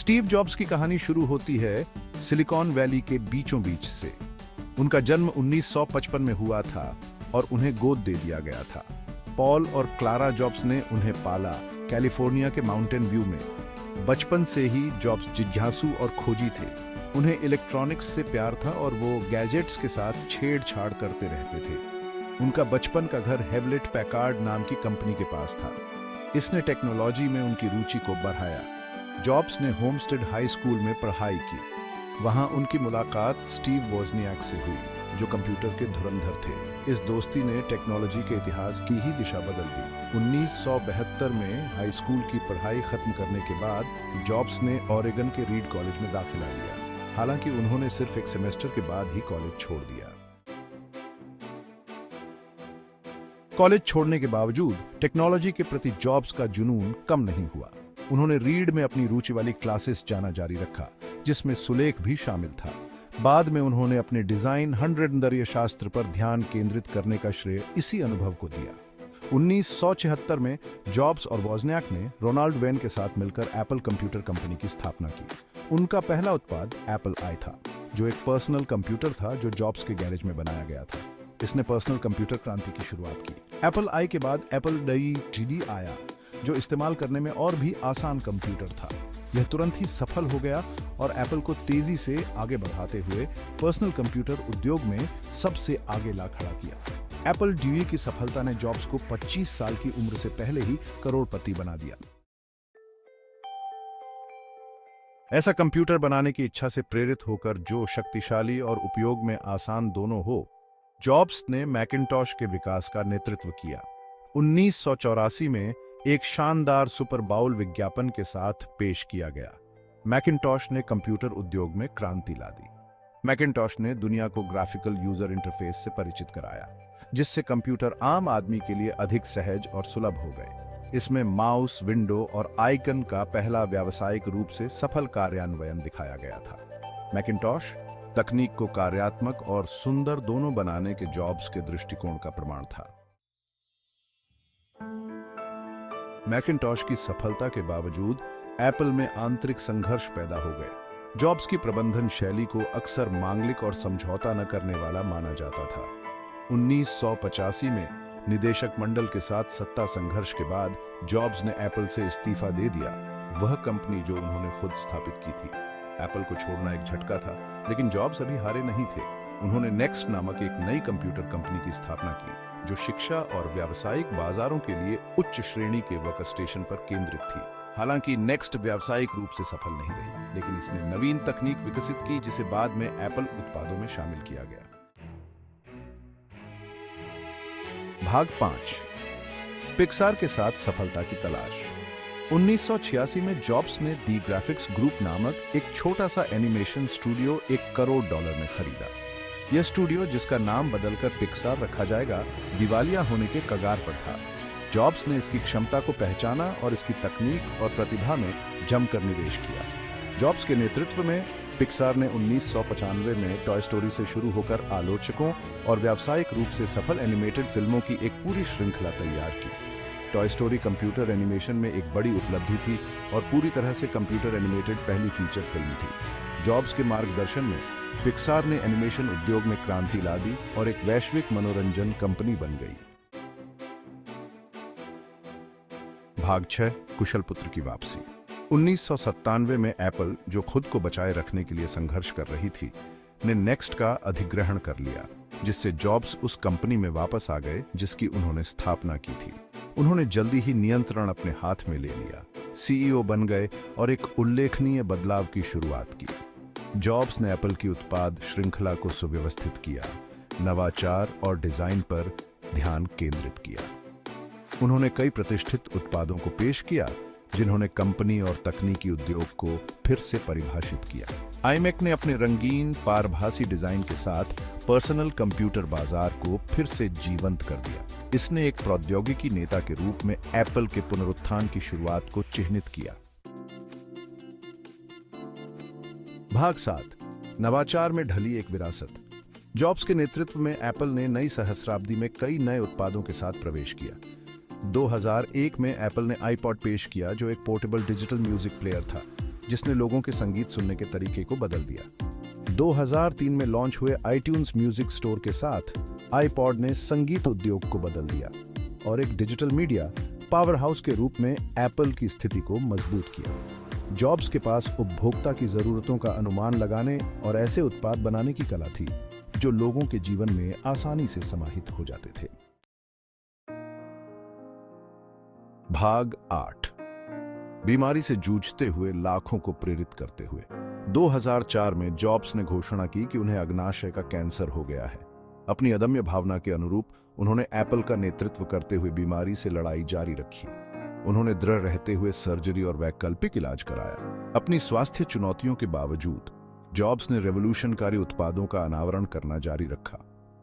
Steve jobs की कहानी शुरू होती है सिलिकॉन वैली के बीचों बीच से। उनका जन्म 1955 में हुआ था और उन्हें गोद दे दिया गया था। पॉल और क्लारा जॉब्स ने उन्हें पाला कैलिफोर्निया के माउंटेन व्यू में। बचपन से ही जॉब्स जिज्ञासु और खोजी थे। उन्हें इलेक्ट्रॉनिक्स से प्यार था और वो गैजेट्स के साथ छेड़छाड़ करते रहते थे। उनका बचपन का घर हेवलेट पैकार्ड नाम की कंपनी के पास था। इसने टेक्नोलॉजी में उनकी रुचि को बढ़ाया। जॉब्स ने होमस्टेड हाई स्कूल में पढ़ाई की। वहां उनकी मुलाकात स्टीव वोजनियाक से हुई, जो कंप्यूटर के धुरंधर थे। इस दोस्ती ने टेक्नोलॉजी के इतिहास की ही दिशा बदल दी। 1972 में हाई स्कूल की पढ़ाई खत्म करने के बाद जॉब्स ने ओरेगन के रीड कॉलेज में दाखिला लिया। हालांकि उन्होंने सिर्फ एक सेमेस्टर के बाद ही कॉलेज छोड़ दिया। कॉलेज छोड़ने के बावजूद टेक्नोलॉजी के प्रति जॉब्स का जुनून कम नहीं हुआ। उन्होंने रीड में अपनी रुचि वाली क्लासेस जाना जारी रखा, जिसमें सुलेख भी शामिल था। बाद में उन्होंने अपने डिजाइन 100 शास्त्र पर ध्यान केंद्रित करने का श्रेय इसी अनुभव को दिया। 1976 में जॉब्स और वोजनियाक ने रोनाल्ड वेन के साथ मिलकर एप्पल कंप्यूटर कंपनी की स्थापना की। उनका पहला उत्पाद एप्पल आई था, जो एक पर्सनल कंप्यूटर था जो जॉब्स के गैरेज में बनाया गया था। इसने पर्सनल कंप्यूटर क्रांति की शुरुआत की। एप्पल आई के बाद एप्पल IID आया, जो इस्तेमाल करने में और भी आसान कंप्यूटर था। यह तुरंत ही सफल हो गया और एप्पल को तेजी से आगे बढ़ाते हुए पर्सनल कंप्यूटर उद्योग में सबसे आगे ला खड़ा किया। एप्पल IIe की सफलता ने जॉब्स को 25 साल की उम्र से पहले ही करोड़पति बना दिया। ऐसा कंप्यूटर बनाने की इच्छा से प्रेरित होकर जो शक्तिशाली और उपयोग में आसान दोनों हो, जॉब्स ने मैकिन्टॉश के विकास का नेतृत्व किया। 1984 में एक शानदार सुपर बाउल विज्ञापन के साथ पेश किया गया। मैकिन्टॉश ने कंप्यूटर उद्योग में क्रांति ला दी। मैकिन्टॉश ने दुनिया को ग्राफिकल यूजर इंटरफेस से परिचित कराया, जिससे कंप्यूटर आम आदमी के लिए अधिक सहज और सुलभ हो गए। इसमें माउस, विंडो और आइकन का पहला व्यावसायिक रूप से सफल कार्यान्वयन दिखाया गया था। मैकिन्टॉश तकनीक को कार्यात्मक और सुंदर दोनों बनाने के जॉब्स के दृष्टिकोण का प्रमाण था। मैकिन्टॉश की सफलता के बावजूद एप्पल में आंतरिक संघर्ष पैदा हो गए। जॉब्स की प्रबंधन शैली को अक्सर मांगलिक और समझौता न करने वाला माना जाता था। 1985 में निदेशक मंडल के साथ सत्ता संघर्ष के बाद जॉब्स ने एप्पल से इस्तीफा दे दिया, वह कंपनी जो उन्होंने खुद स्थापित की थी। एप्पल को छोड़ना एक झटका था, लेकिन जॉब्स अभी हारे नहीं थे। उन्होंने नेक्स्ट नामक एक नई कंप्यूटर कंपनी की स्थापना की, जो शिक्षा और व्यावसायिक बाजारों के लिए उच्च श्रेणी के वर्कस्टेशन पर केंद्रित थी। हालांकि नेक्स्ट व्यावसायिक रूप से सफल नहीं रही, लेकिन इसने नवीन तकनीक विकसित की, जिसे बाद में एप्पल उत्पादों में शामिल किया गया। भाग 5, पिक्सार के साथ सफलता की तलाश। 1986 में जॉब्स ने दी ग्राफिक्स ग्रुप नामक एक छोटा सा एनिमेशन स्टूडियो $1 करोड़ में खरीदा। यह स्टूडियो, जिसका नाम बदलकर पिक्सार रखा जाएगा, दिवालिया होने के कगार पर था। जॉब्स ने इसकी क्षमता को पहचाना और इसकी तकनीक और प्रतिभा में जमकर निवेश किया। जॉब्स के नेतृत्व में पिक्सार ने 1995 में टॉय स्टोरी से शुरू होकर आलोचकों और व्यावसायिक रूप से सफल एनिमेटेड फिल्मों की एक पूरी श्रृंखला तैयार की। टॉय स्टोरी कंप्यूटर एनिमेशन में एक बड़ी उपलब्धि थी और पूरी तरह से कंप्यूटर एनिमेटेड पहली फीचर फिल्म थी। जॉब्स के मार्गदर्शन में पिक्सार ने एनिमेशन उद्योग में क्रांति ला दी और एक वैश्विक मनोरंजन कंपनी बन गई। भाग 6, कुशल पुत्र की वापसी। 1997 में एप्पल, जो खुद को बचाए रखने के लिए संघर्ष कर रही थी, ने नेक्स्ट का अधिग्रहण कर लिया, जिससे जॉब्स उस कंपनी में वापस आ गए जिसकी उन्होंने स्थापना की थी। उन्होंने जल्दी ही नियंत्रण अपने हाथ में ले लिया, CEO बन गए और एक उल्लेखनीय बदलाव की शुरुआत की। जॉब्स ने एप्पल की उत्पाद श्रृंखला को सुव्यवस्थित किया, नवाचार और डिजाइन पर ध्यान केंद्रित किया। उन्होंने कई प्रतिष्ठित उत्पादों को पेश किया, जिन्होंने कंपनी और तकनीकी उद्योग को फिर से परिभाषित किया। iMac ने अपने रंगीन पारभासी डिजाइन के साथ पर्सनल कंप्यूटर बाजार को फिर से जीवंत कर दिया। इसने एक प्रौद्योगिकी नेता के रूप में एप्पल के पुनरुत्थान की शुरुआत को चिह्नित किया। भाग 7, नवाचार में ढली एक विरासत। जॉब्स के नेतृत्व में एप्पल ने नई सहस्राब्दी में कई नए उत्पादों के साथ प्रवेश किया। 2001 में एप्पल ने iPod पेश किया, जो एक पोर्टेबल डिजिटल म्यूजिक प्लेयर था। जिसने लोगों के संगीत सुनने के तरीके को बदल दिया। 2003 में लॉन्च हुए iTunes म्यूजिक स्टोर के साथ आईपॉड ने संगीत उद्योग को बदल दिया और एक डिजिटल मीडिया पावर हाउस के रूप में एप्पल की स्थिति को मजबूत किया। जॉब्स के पास उपभोक्ता की जरूरतों का अनुमान लगाने और ऐसे उत्पाद बनाने की कला थी जो लोगों के जीवन में आसानी से समाहित हो जाते थे। भाग 8, बीमारी से जूझते हुए लाखों को प्रेरित करते हुए। 2004 में जॉब्स ने घोषणा की कि उन्हें अग्नाशय का कैंसर हो गया है। अपनी अदम्य भावना के अनुरूप उन्होंने एप्पल का नेतृत्व करते हुए बीमारी से लड़ाई जारी रखी। उन्होंने दृढ़ रहते हुए सर्जरी और वैकल्पिक इलाज कराया। अपनी स्वास्थ्य चुनौतियों के बावजूद जॉब्स ने रेवोल्यूशनकारी उत्पादों का अनावरण करना जारी रखा।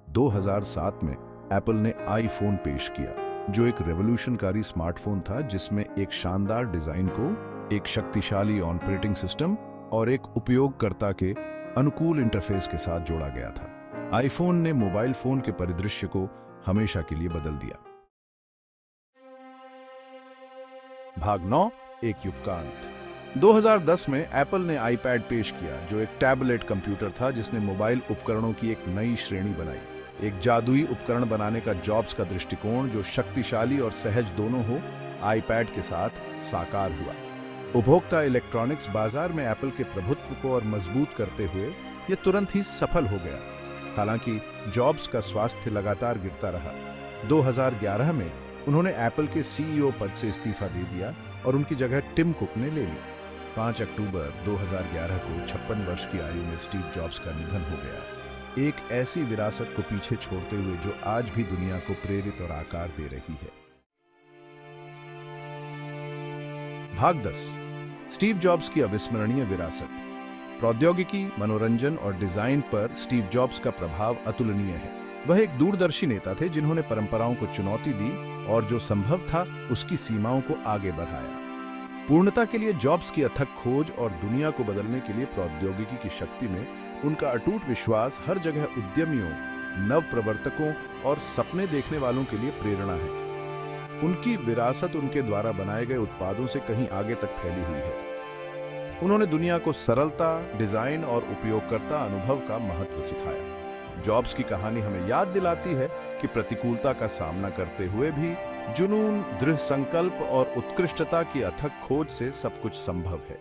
2007 में एप्पल ने आईफोन पेश किया, जो एक रेवोल्यूशनकारी स्मार्टफोन था जिसमें एक शानदार डिजाइन को एक शक्तिशाली ऑपरेटिंग सिस्टम और एक उपयोगकर्ता के अनुकूल इंटरफेस के साथ जोड़ा गया था। आईफोन ने मोबाइल फोन के परिदृश्य को हमेशा के लिए बदल दिया। भाग 9, एक युग का अंत। 2010 में एप्पल ने आईपैड पेश किया, जो एक टैबलेट कंप्यूटर था जिसने मोबाइल उपकरणों की एक नई श्रेणी बनाई। एक जादुई उपकरण बनाने का जॉब्स का दृष्टिकोण, जो शक्तिशाली और सहज दोनों हो, आईपैड के साथ साकार हुआ। उपभोक्ता इलेक्ट्रॉनिक्स बाजार में एप्पल के प्रभुत्व को और मजबूत करते हुए यह तुरंत ही सफल हो गया। हालांकि जॉब्स का स्वास्थ्य लगातार गिरता रहा। 2011 में उन्होंने एप्पल के सीईओ पद से इस्तीफा दे दिया और उनकी जगह टिम कुक ने ले ली। 5 अक्टूबर 2011 को 56 वर्ष की आयु में स्टीव जॉब्स का निधन हो गया, एक ऐसी विरासत को पीछे छोड़ते हुए जो आज भी दुनिया को प्रेरित और आकार दे रही है। भाग 10, स्टीव जॉब्स की अविस्मरणीय विरासत। प्रौद्योगिकी, मनोरंजन और डिजाइन पर स्टीव जॉब्स का प्रभाव अतुलनीय है। वह एक दूरदर्शी नेता थे जिन्होंने परंपराओं को चुनौती दी और जो संभव था उसकी सीमाओं को आगे बढ़ाया। पूर्णता के लिए जॉब्स की अथक खोज और दुनिया को बदलने के लिए प्रौद्योगिकी की शक्ति में उनका अटूट विश्वास हर जगह उद्यमियों, नव प्रवर्तकों और सपने देखने वालों के लिए प्रेरणा है। उनकी विरासत उनके द्वारा बनाए गए उत्पादों से कहीं आगे तक फैली हुई है। उन्होंने दुनिया को सरलता, डिजाइन और उपयोगकर्ता अनुभव का महत्व सिखाया। जॉब्स की कहानी हमें याद दिलाती है कि प्रतिकूलता का सामना करते हुए भी जुनून, दृढ़ संकल्प और उत्कृष्टता की अथक खोज से सब कुछ संभव है।